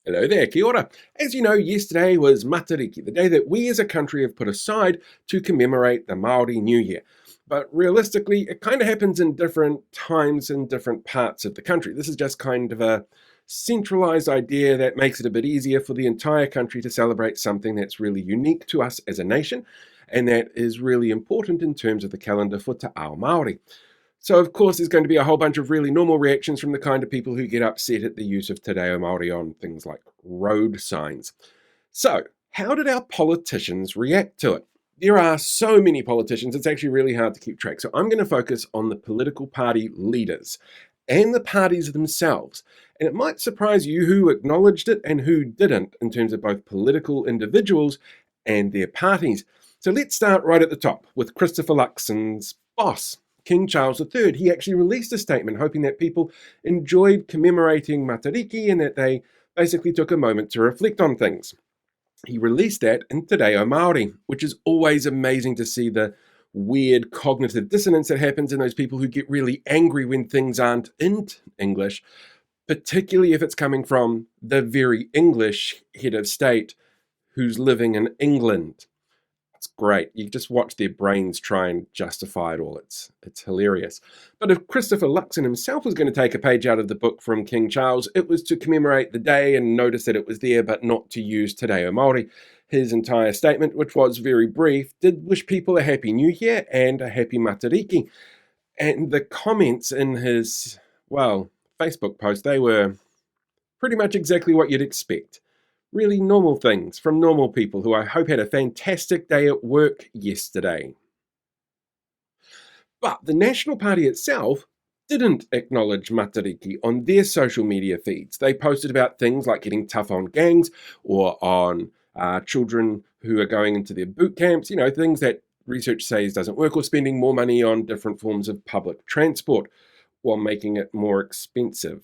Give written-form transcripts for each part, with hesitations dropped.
Hello there, kia ora. As you know, yesterday was Matariki, the day that we as a country have put aside to commemorate the Maori New Year. But realistically, it kind of happens in different times in different parts of the country. This is just kind of a centralized idea that makes it a bit easier for the entire country to celebrate something that's really unique to us as a nation, and that is really important in terms of the calendar for Te Ao Māori. So, of course, there's going to be a whole bunch of really normal reactions from the kind of people who get upset at the use of Te Reo Māori on things like road signs. So, how did our politicians react to it? There are so many politicians, it's actually really hard to keep track. So, I'm going to focus on the political party leaders and the parties themselves. And it might surprise you who acknowledged it and who didn't in terms of both political individuals and their parties. So, let's start right at the top with Christopher Luxon's boss, King Charles III. He actually released a statement hoping that people enjoyed commemorating Matariki and that they basically took a moment to reflect on things. He released that in Te Reo Māori, which is always amazing to see the weird cognitive dissonance that happens in those people who get really angry when things aren't in English, particularly if it's coming from the very English head of state who's living in England. It's great. You just watch their brains try and justify it all. It's hilarious. But if Christopher Luxon himself was going to take a page out of the book from King Charles, it was to commemorate the day and notice that it was there, but not to use Te Reo Māori. His entire statement, which was very brief, did wish people a happy new year and a happy Matariki. And the comments in his, Facebook post, they were pretty much exactly what you'd expect. Really normal things from normal people who I hope had a fantastic day at work yesterday. But the National Party itself didn't acknowledge Matariki on their social media feeds. They posted about things like getting tough on gangs or on children who are going into their boot camps, things that research says doesn't work, or spending more money on different forms of public transport while making it more expensive.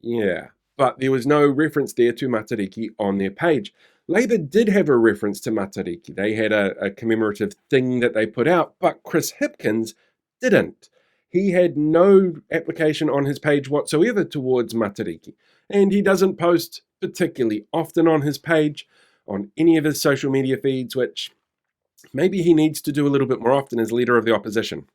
Yeah. But there was no reference there to Matariki on their page. Labour did have a reference to Matariki. They had a commemorative thing that they put out, but Chris Hipkins didn't. He had no application on his page whatsoever towards Matariki, and he doesn't post particularly often on his page, on any of his social media feeds, which maybe he needs to do a little bit more often as leader of the opposition.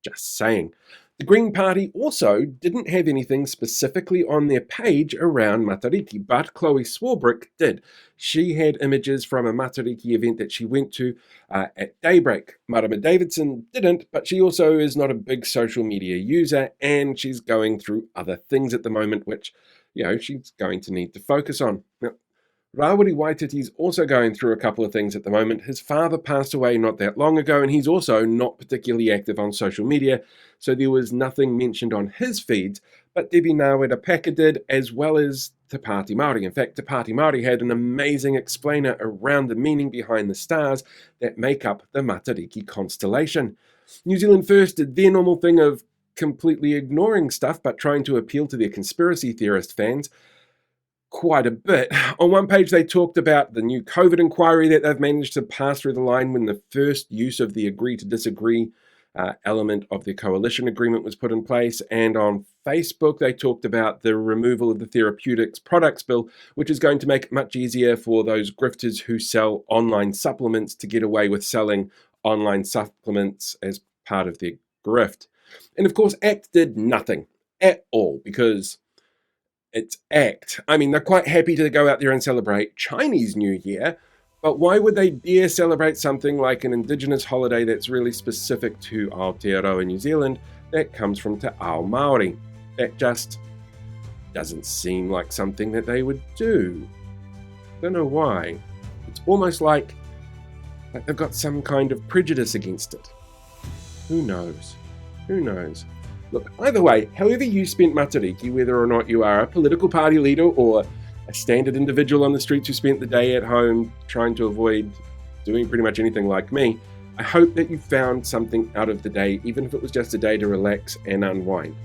Just saying. The Green Party also didn't have anything specifically on their page around Matariki, but Chloe Swarbrick did. She had images from a Matariki event that she went to at daybreak. Marama Davidson didn't, but she also is not a big social media user, and she's going through other things at the moment, which, she's going to need to focus on. Now, Rawiri Waititi's also going through a couple of things at the moment. His father passed away not that long ago, and he's also not particularly active on social media, so there was nothing mentioned on his feeds, but Debbie Ngāwera-Paka did, as well as Te Pāti Māori. In fact, Te Pāti Māori had an amazing explainer around the meaning behind the stars that make up the Matariki constellation. New Zealand First did their normal thing of completely ignoring stuff, but trying to appeal to their conspiracy theorist fans quite a bit. On one page, they talked about the new COVID inquiry that they've managed to pass through the line when the first use of the agree to disagree element of the coalition agreement was put in place. And on Facebook, they talked about the removal of the therapeutics products bill, which is going to make it much easier for those grifters who sell online supplements to get away with selling online supplements as part of their grift. And of course, ACT did nothing at all because it's ACT. I mean, they're quite happy to go out there and celebrate Chinese New Year, but why would they dare celebrate something like an Indigenous holiday that's really specific to Aotearoa New Zealand that comes from Te Ao Māori? That just doesn't seem like something that they would do. Don't know why. It's almost like they've got some kind of prejudice against it. Who knows? Who knows? Look, either way, however you spent Matariki, whether or not you are a political party leader or a standard individual on the streets who spent the day at home trying to avoid doing pretty much anything like me, I hope that you found something out of the day, even if it was just a day to relax and unwind.